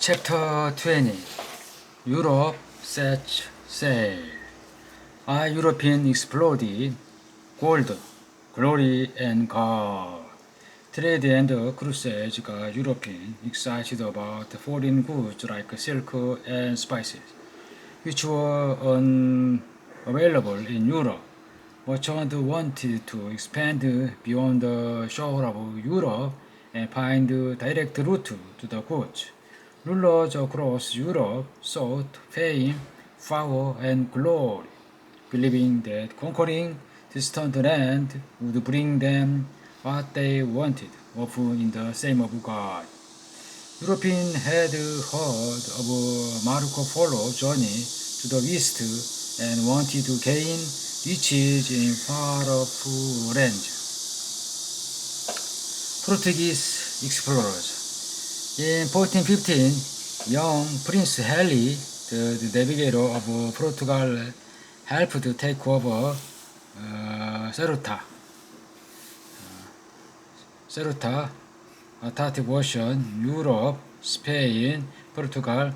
Chapter 20 Europe Sets Sail. European exploded gold, glory and gold. Trade and crusades got Europeans excited about foreign goods like silk and spices, which were unavailable in Europe. Merchants wanted to expand beyond the shore of Europe and find a direct route to the goods. Rulers across Europe sought fame, power, and glory, believing that conquering distant land would bring them what they wanted, often in the name of God. Europeans had heard of Marco Polo's journey to the east and wanted to gain riches in far-off lands. Portuguese explorers. In 1415, young Prince Henry, the navigator of Portugal, helped to take over Ceuta, Atlantic Ocean, Europe, Spain, Portugal,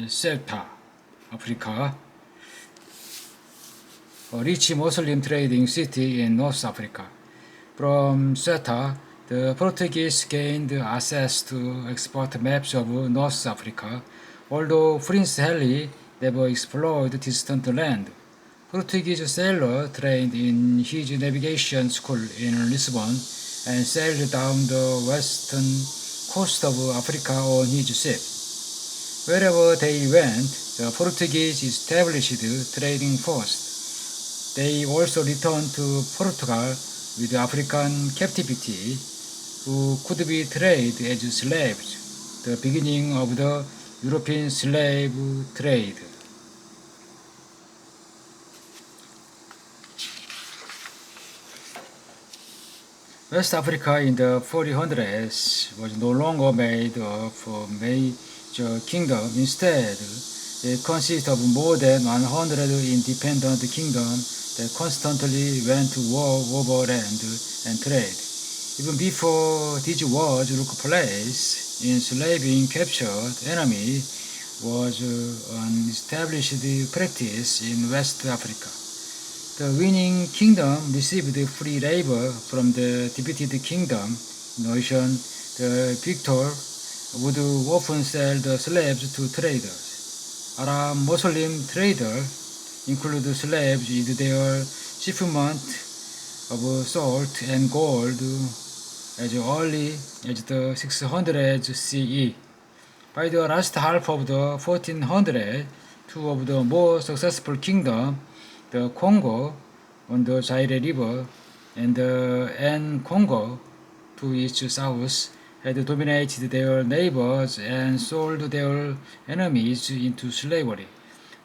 Ceuta, Africa, a rich Muslim trading city in North Africa. From Ceuta, the Portuguese gained access to export maps of North Africa, although Prince Henry never explored distant land. Portuguese sailors trained in his navigation school in Lisbon and sailed down the western coast of Africa on his ship. Wherever they went, the Portuguese established trading posts. They also returned to Portugal with African captivity who could be traded as slaves, the beginning of the European slave trade. West Africa in the 1400s was no longer made of a major kingdom. Instead, it consisted of more than 100 independent kingdoms that constantly went to war over land and trade. Even before these wars took place, enslaving captured enemy was an established practice in West Africa. The winning kingdom received free labor from the defeated kingdom. In addition, the victor would often sell the slaves to traders. Arab Muslim traders include slaves in their shipment of salt and gold as early as the 600s CE. By the last half of the 1400s, two of the more successful kingdoms, the Congo on the Zaire River and the Congo to its south, had dominated their neighbors and sold their enemies into slavery.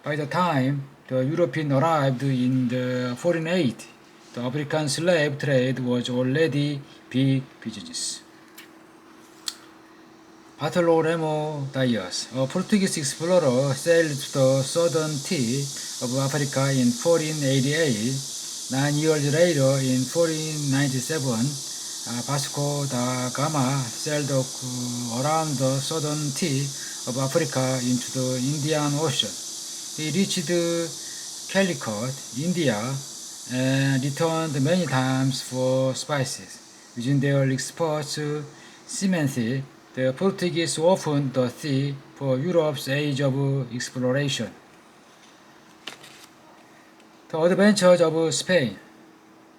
By the time the Europeans arrived in the 1480, the African slave trade was already big business. Bartolomeu Dias, a Portuguese explorer, sailed to the southern tip of Africa in 1488. 9 years later, in 1497, Vasco da Gama sailed around the southern tip of Africa into the Indian Ocean. He reached Calicut, India, and returned many times for spices. Using their exports cemented the Portuguese opened the sea for Europe's age of exploration. The adventures of Spain.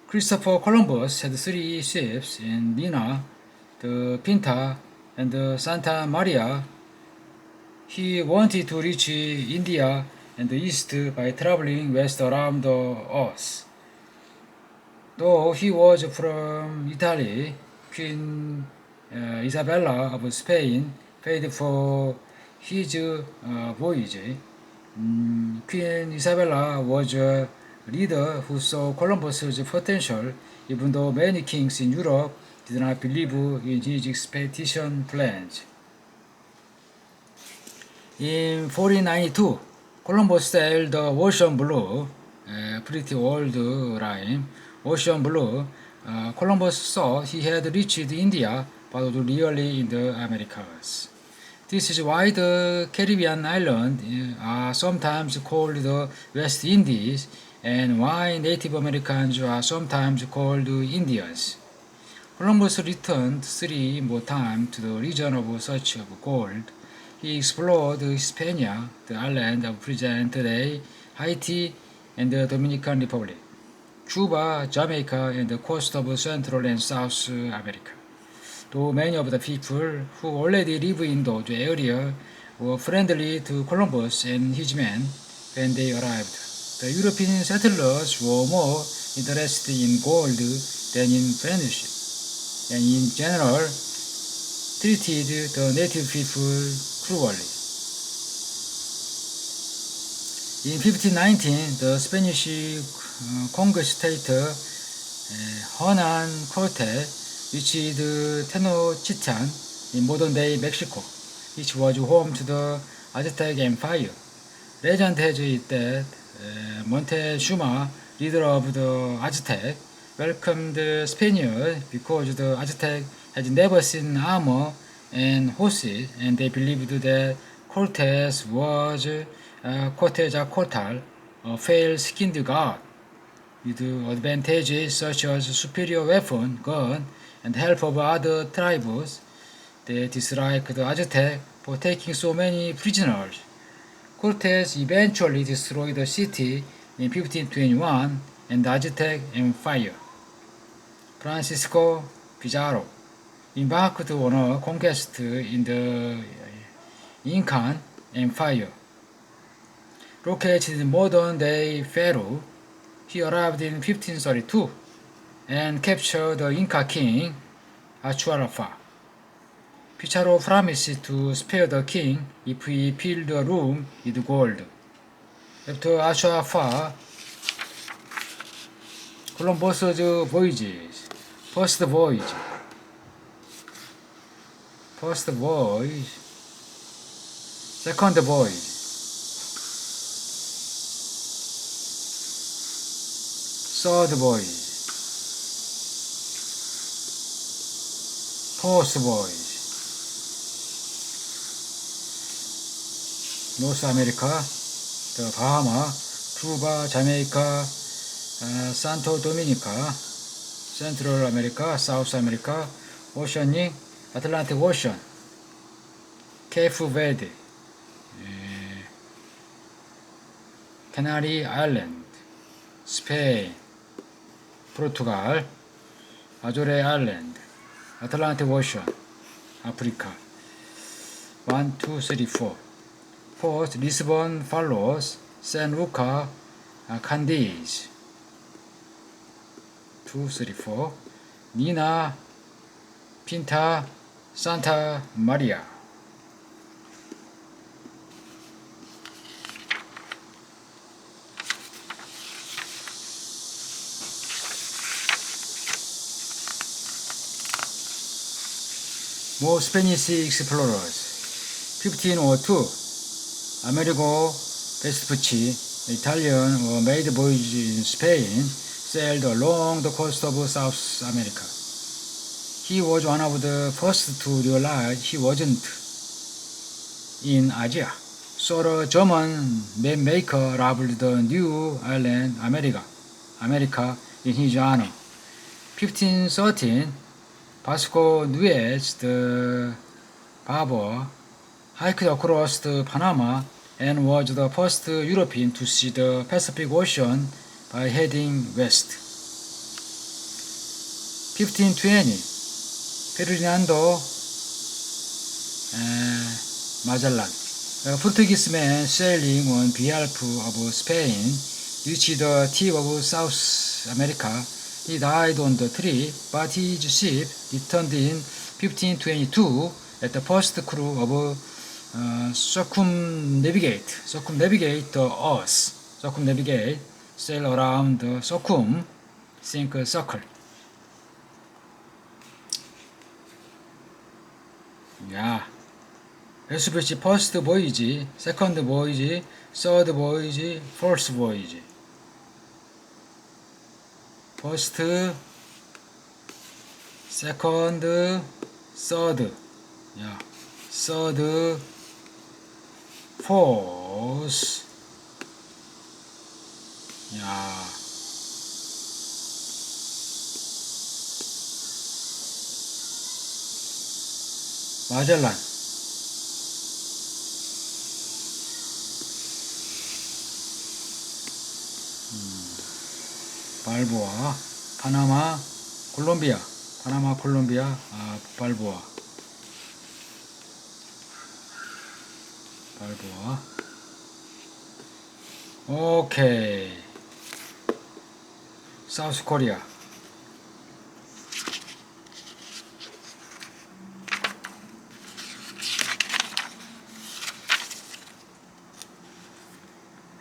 Christopher Columbus had 3 ships in Nina, the Pinta, and the Santa Maria. He wanted to reach India and the East by traveling west around the earth. Though he was from Italy, Queen Isabella of Spain paid for his voyage. Queen Isabella was a leader who saw Columbus's potential, even though many kings in Europe did not believe in his expedition plans. In 1492, Columbus sailed the Ocean Blue, pretty old rhyme, Ocean Blue. Columbus thought he had reached India, but was really in the Americas. This is why the Caribbean islands are sometimes called the West Indies and why Native Americans are sometimes called Indians. Columbus returned 3 more times to the region of search of gold. He explored Hispania, the island of present-day Haiti and the Dominican Republic, Cuba, Jamaica, and the coast of Central and South America. Though many of the people who already live in those areas were friendly to Columbus and his men when they arrived, the European settlers were more interested in gold than in friendship, and in general treated the native people cruelly. In 1519, the Spanish conquistador Hernan Cortes reached Tenochtitlan in modern-day Mexico, which was home to the Aztec Empire. Legend has it that Montezuma, leader of the Aztec, welcomed the Spaniards because the Aztec had never seen armor and horses, and they believed that Cortes was Quetzalcoatl, a fair-skinned god, with advantages such as superior weapon, gun, and help of other tribes. They disliked the Aztec for taking so many prisoners. Cortes eventually destroyed the city in 1521 and the Aztec Empire. Francisco Pizarro embarked on a conquest in the Incan Empire. Located in modern-day Peru, he arrived in 1532 and captured the Inca king Atahualpa. Pizarro promised to spare the king if he filled the room with gold. After Atahualpa, Columbus's voyages. First voyage. Second voyage. Third voyage. Fourth voyage. North America, the Bahamas, Cuba, Jamaica, Santo Dominica, Central America, South America, Oceanic, Atlantic Ocean, Cape Verde, Canary Island, Spain, Portugal, Azores Island, Atlantic Ocean, Africa. 1, 2, 3, 4. Port Lisbon follows San Luca, Cadiz. 2, 3, 4. Nina, Pinta, Santa Maria. More Spanish explorers. 1502, Amerigo Vespucci, Italian made voyage in Spain, sailed along the coast of South America. He was one of the first to realize he wasn't in Asia. So the German map maker labeled the new island America in his honor. 1513, Vasco Nuez, the barber, hiked across the Panama and was the first European to see the Pacific Ocean by heading west. 1520, Ferdinando Magellan, a Portuguese man sailing on behalf of Spain, reached the tip of South America. He died on the trip, but his ship returned in 1522 at the first crew of circumnavigate the earth, sail around the think circle. Yeah. Vespucci first voyage, second voyage, third voyage, fourth voyage. First, second, third, yeah, third, fourth, yeah, Magellan, 발보아, 파나마, 콜롬비아, 발보아, 오케이, 사우스 코리아,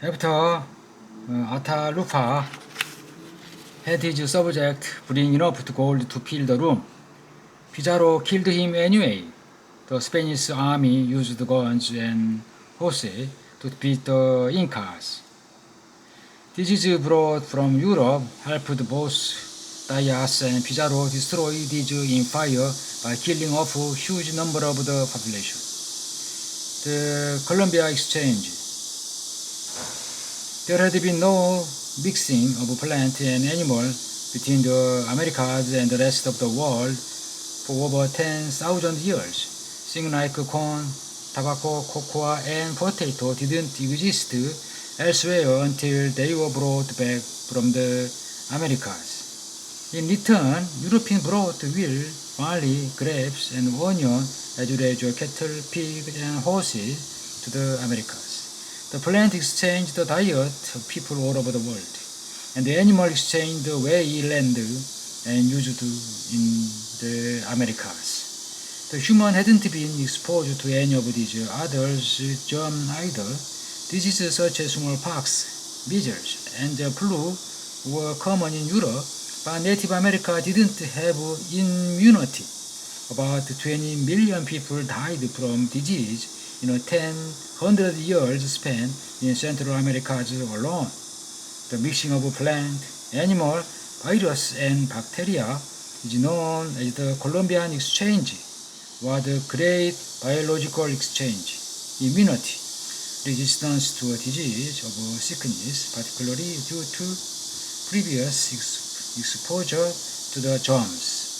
after Atalupa had his subject bring enough gold to fill the room. Pizarro killed him anyway. The Spanish army used guns and horses to beat the Incas. Disease brought from Europe helped both Diaz and Pizarro destroy these in fire by killing off a huge number of the population. The Columbia Exchange. There had been no mixing of plant and animal between the Americas and the rest of the world for over 10,000 years. Things like corn, tobacco, cocoa, and potato didn't exist elsewhere until they were brought back from the Americas. In return, Europeans brought wheat, barley, grapes, and onion as well as cattle, pigs, and horses to the Americas. The plant exchanged the diet of people all over the world, and the animal exchanged the way land and used in the Americas. The human hadn't been exposed to any of these others germs either. Diseases such as smallpox, measles, and the flu were common in Europe, but Native America didn't have immunity. About 20 million people died from disease in a 100 years span in Central America alone. The mixing of plant, animal, virus, and bacteria is known as the Columbian Exchange, was the great biological exchange. Immunity, resistance to a disease of sickness, particularly due to previous exposure to the germs.